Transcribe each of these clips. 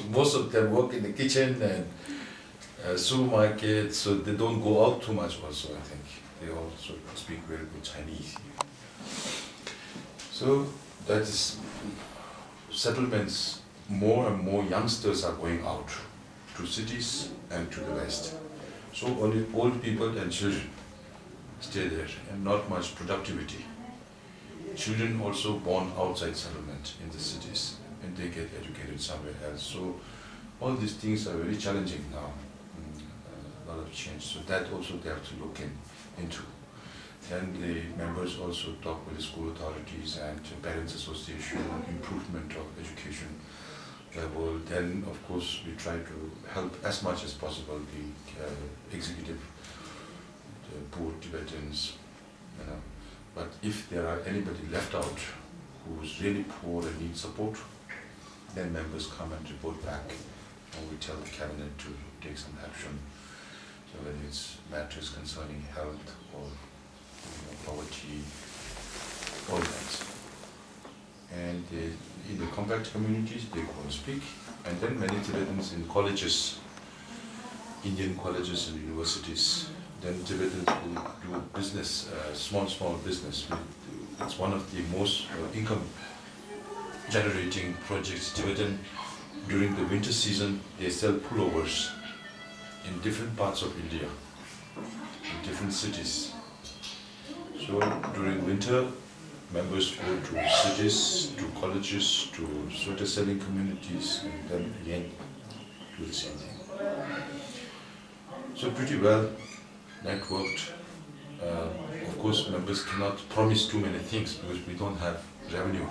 Most of them work in the kitchen and supermarkets, so they don't go out too much also, I think. They also speak very good Chinese. So that is settlements, more and more youngsters are going out to cities and to the west. So only old people and children stay there and not much productivity. Children also born outside settlement in the cities and they get educated somewhere else. So all these things are very challenging now. A lot of change. So that also they have to look into. Then the members also talk with the school authorities and parents association on improvement of education level. Then of course we try to help as much as possible the executive, the poor Tibetans, you know. But if there are anybody left out who's really poor and needs support, then members come and report back and we tell the cabinet to take some action. So whether it's matters concerning health or poverty, all that. And in the compact communities, they go and speak. And then many Tibetans in colleges, Indian colleges and universities, then Tibetans will do business, small business. It's one of the most income generating projects. Tibetan, during the winter season, they sell pullovers in different parts of India, in different cities. So during winter, members go to cities, to colleges, to sweater selling communities, and then again do the same thing. So pretty well networked. Of course, members cannot promise too many things because we don't have revenue.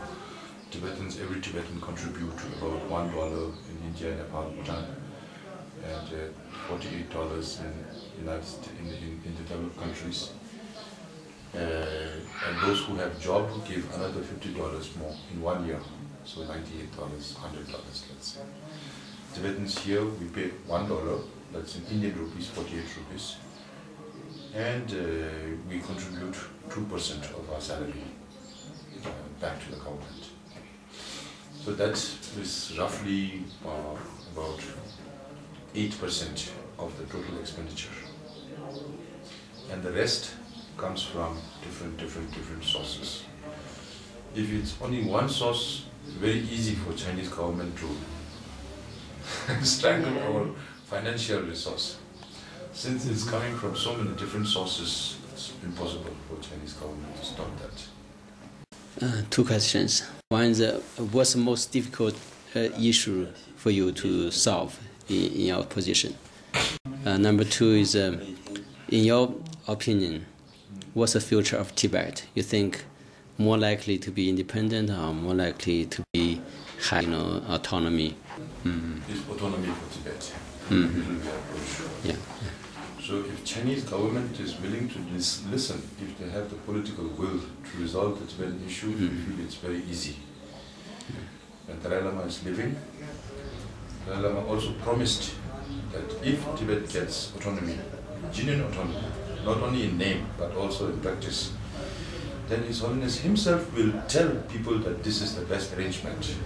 Tibetans, every Tibetan contribute about $1 in India, Nepal, Bhutan, and $48 in the developed countries. And those who have job give another $50 more in 1 year, so $98, $100, let's say. Tibetans here, we pay $1, that's in Indian rupees, 48 rupees, and we contribute 2% of our salary back to the government. So that is roughly about 8% of the total expenditure, and the rest comes from different sources. If it's only one source, it's very easy for Chinese government to strangle our financial resource. Since it's coming from so many different sources, it's impossible for Chinese government to stop that. Two questions. One is, what's the most difficult issue for you to solve in your position? Number two is, in your opinion, what's the future of Tibet? You think more likely to be independent or more likely to be high, autonomy? It's autonomy for Tibet. Yeah. So if Chinese government is willing to listen, if they have the political will to resolve the Tibetan issue, we feel it's very easy. When Dalai Lama is living, Dalai Lama also promised that if Tibet gets autonomy, genuine autonomy, not only in name but also in practice, then His Holiness himself will tell people that this is the best arrangement.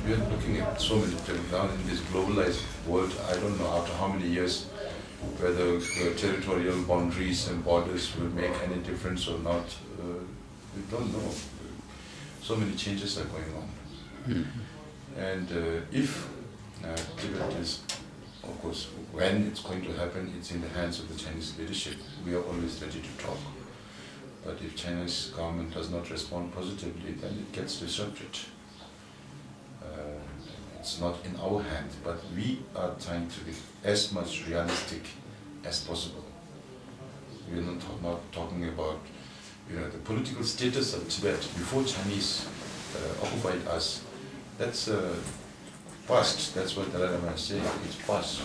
We are looking at so many things now in this globalized world. I don't know after how many years whether territorial boundaries and borders will make any difference or not. We don't know. So many changes are going on. And if Tibet is, of course, when it's going to happen, it's in the hands of the Chinese leadership. We are always ready to talk. But if Chinese government does not respond positively, then it gets disrupted. It's not in our hands, but we are trying to be as much realistic as possible. We are not talking about the political status of Tibet before Chinese occupied us. That's past. That's what Dalai Lama is saying. It's past.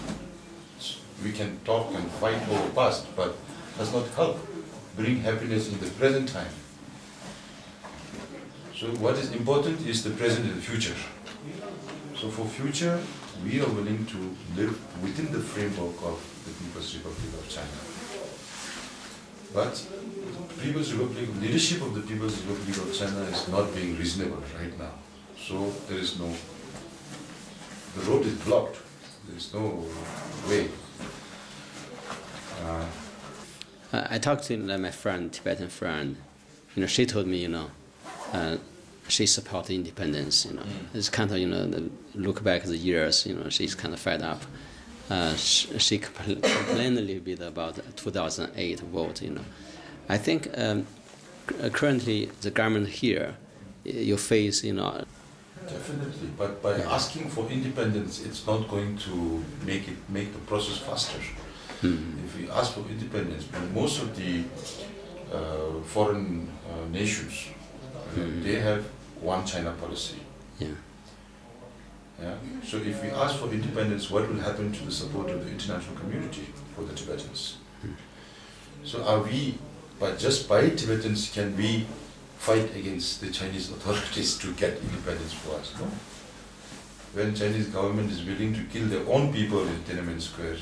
We can talk and fight over past, but does not help bring happiness in the present time. So what is important is the present and the future. So for future, we are willing to live within the framework of the People's Republic of China. But leadership of the People's Republic of China is not being reasonable right now. So there is no the road is blocked. There's no way. I talked to my friend, Tibetan friend. She told me, she supports independence. It's kind of, look back the years. She's kind of fed up. She complained a little bit about the 2008 vote. I think currently the government here, you face, Definitely, but by asking for independence, it's not going to make the process faster. If we ask for independence, most of the foreign nations, they have one China policy. Yeah. So if we ask for independence, what will happen to the support of the international community for the Tibetans? So are we, just by Tibetans, can we fight against the Chinese authorities to get independence for us? No. When Chinese government is willing to kill their own people in Tiananmen Square,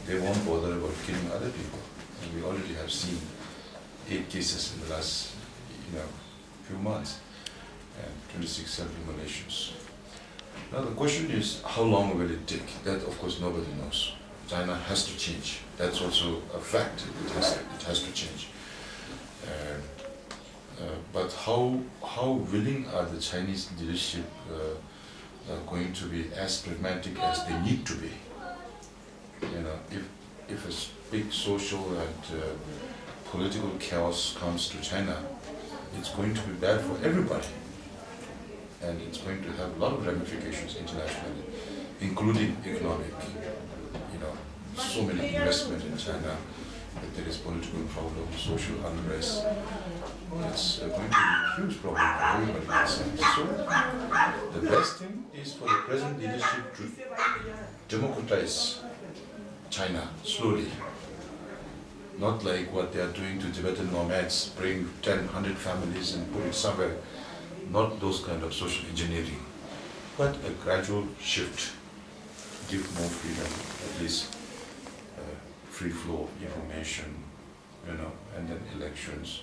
they won't bother about killing other people. And we already have seen 8 cases in the last, few months, and 26 self-immolations. Now the question is, how long will it take? That, of course, nobody knows. China has to change. That's also a fact. It has to change. But how willing are the Chinese leadership going to be as pragmatic as they need to be? If a big social and political chaos comes to China, it's going to be bad for everybody. And it's going to have a lot of ramifications internationally, including economic. So many investment in China, but there is political problems, social unrest. It's going to be a huge problem for everybody in that sense. So the best thing is for the present leadership to democratize China slowly. Not like what they are doing to Tibetan nomads, bring 10, 100 families and put it somewhere. Not those kind of social engineering, but a gradual shift, give more freedom, at least free flow of information, and then elections.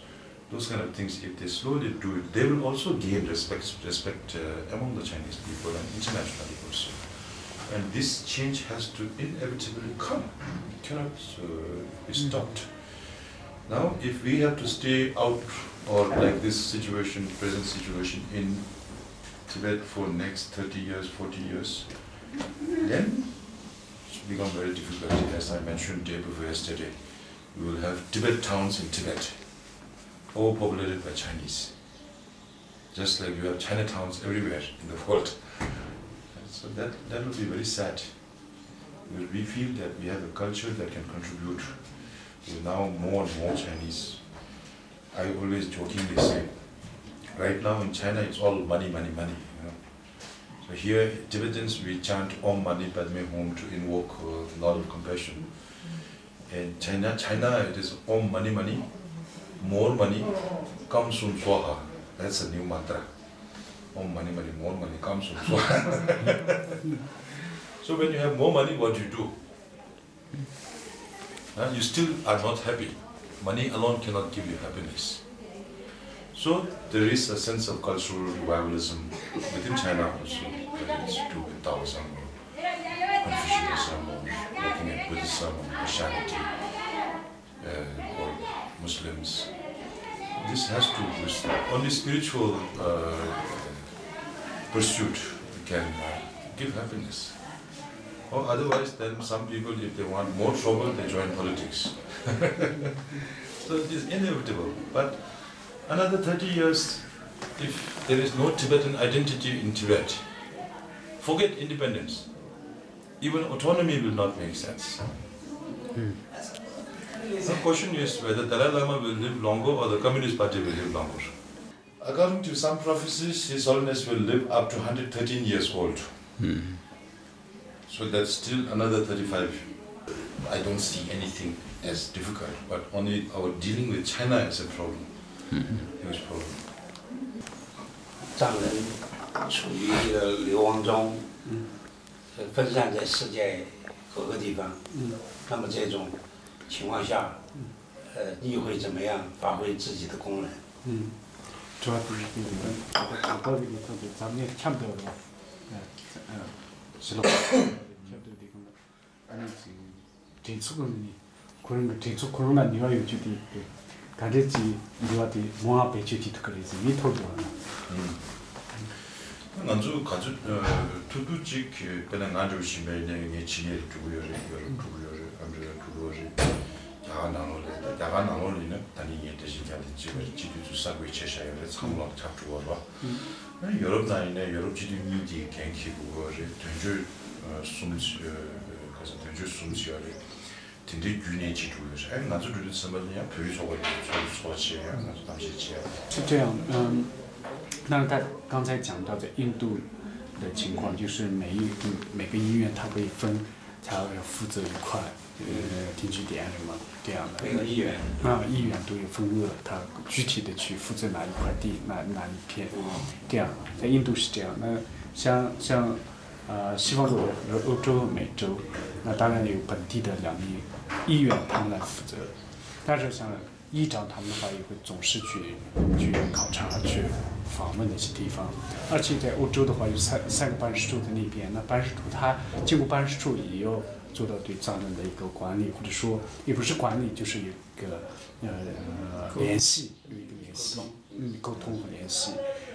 Those kind of things, if they slowly do it, they will also gain respect among the Chinese people and internationally also. And this change has to inevitably come. It cannot be stopped. Now, if we have to stay out, or like this situation, present situation in Tibet for next 30 years, 40 years, then it's become very difficult. As I mentioned day before yesterday, we will have Tibet towns in Tibet, overpopulated by Chinese. Just like you have Chinatowns everywhere in the world. So that will be very sad. Because we feel that we have a culture that can contribute. With now more and more Chinese. I always jokingly say, right now in China it's all money, money, money. So here Tibetans, we chant Om Mani Padme Hum to invoke a lot of compassion. And China it is Om Mani Mani, more money, Kam Sun Swaha. That's a new mantra. Om Mani Mani, more money, Kam Sun Swaha. So when you have more money, what do you do? You still are not happy. Money alone cannot give you happiness. So there is a sense of cultural revivalism within China also, whether it's to do with Taoism or Confucianism or looking at Buddhism or Christianity or Muslims. This has to, only spiritual pursuit can give happiness. Or otherwise, then some people, if they want more trouble, they join politics. So it is inevitable. But another 30 years, if there is no Tibetan identity in Tibet, forget independence. Even autonomy will not make sense. The question is whether Dalai Lama will live longer or the Communist Party will live longer. According to some prophecies, His Holiness will live up to 113 years old. So that's still another 35. I don't see anything as difficult, but only our dealing with China is a problem, huge problem. 藏人处于这个流亡中，分散在世界各个地方。那么这种情况下，议会怎么样发挥自己的功能？ 실로 아니 진짜군요. 그런 거 진짜 코로나 니와 요즘이 가르치 니와디 뭐하 배치티도 그래서 미토도 아주 가주 투두직 그냥 아주 심해는 지혜를 두고요. 아무래도 그거를 야간 나올리는 단위에 대신에 지도주 사고에 제시하여 참으로 잡주어 봐. 유럽 나이네 유럽 지도 미디 갱키고 전주 숨지 가서 전주 숨지어를 근데 균이 지도를 아주 그什么냐 표시소가 소소치야 아주 당시지야 是这样，那他刚才讲到的印度的情况，就是每个医院它会分，它要负责一块定居点什么这样的。每个医院医院都有分额，它具体的去负责哪一块地，哪一片，这样。在印度是这样，那像西方欧洲、美洲，那当然有本地的两地医院他们来负责，但是像议长他们的话也会总是去考察、去访问那些地方，而且在欧洲的话有三个办事处在那边，那办事处他经过办事处也要做到对藏人的一个管理，或者说也不是管理，就是一个联系，有一个联系，沟通和联系，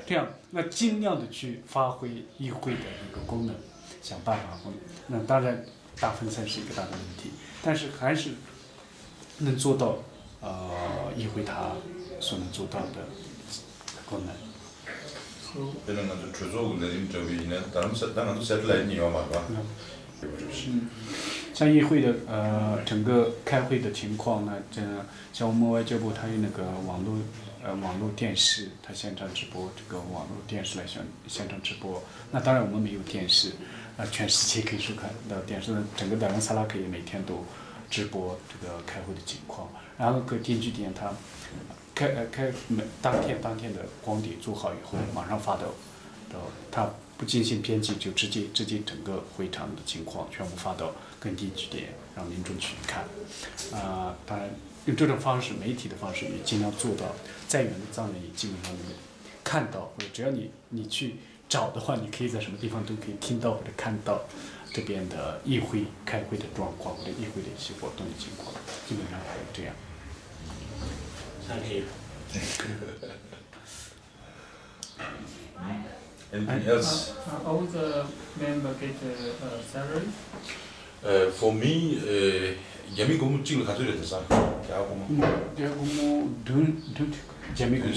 这样那尽量的去发挥议会的一个功能，想办法。那当然大分散是一个大的问题，但是还是能做到议会它所能做到的功能。그런 아주 주조 내린 저기는 다른 셋라인이요 맞아. 像议会的整个开会的情况呢，像我们外交部它有那个网络电视，它现场直播，这个网络电视来现场直播。那当然我们没有电视，全世界可以收看到电视，整个达兰萨拉可以每天都直播这个开会的情况。然后各定居点它当天的光碟做好以后，马上发到它不进行编辑，就直接整个会场的情况全部发到各定居点，让民众去看。当然用这种方式，媒体的方式也尽量做到，再远的藏人也基本上能看到，或者只要你去找的话，你可以在什么地方都可以听到或者看到这边的议会开会的状况或者议会的一些活动的情况，基本上还是这样。Thank you. Anything else? All the members get a salary? For me, 야미 고무 찍을 가져야 돼서. 야 고무. 야 고무 돈 야미 고무.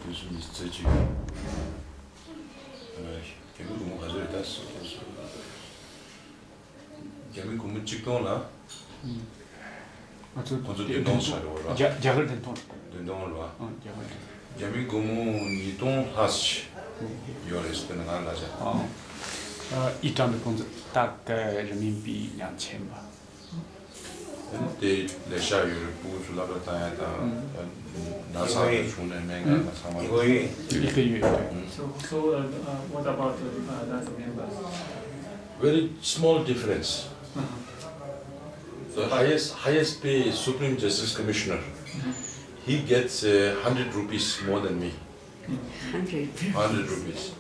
무슨 있지? 야미 고무 가져야 돼서. 야미 고무 찍도나. 먼저 된동 사료라. 약을 된동. 된동을 봐. 약을. 야미 고무 이동 하시. 요래서 되는 안 나자. 一张的工资大概人民币2000吧。对，来下雨不出那个单呀，拿啥子出来买个啥嘛？一个月。一个月。So what about other members? Very small difference. The highest pay Supreme Justice Commissioner, he gets 100 rupees more than me. 100 rupees.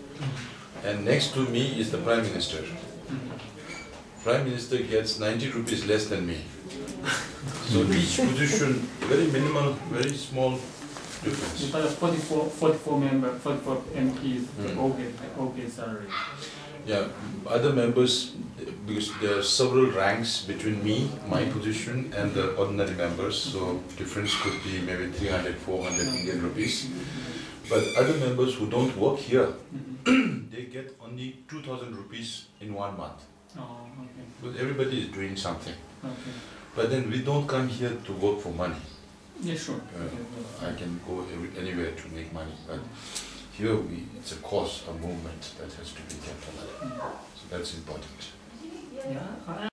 And next to me is the Prime Minister. Prime Minister gets 90 rupees less than me. So each position, very minimal, very small difference. But 44 MPs all get salary. Yeah, other members, because there are several ranks between me, my position, and the ordinary members, so difference could be maybe 300, 400 Indian rupees. But other members who don't work here, they get only 2,000 rupees in 1 month. Oh, okay. Because everybody is doing something. Okay. But then we don't come here to work for money. Yeah, sure. I can go anywhere to make money, but here it's a cause, a movement that has to be kept alive. So that's important. Yeah.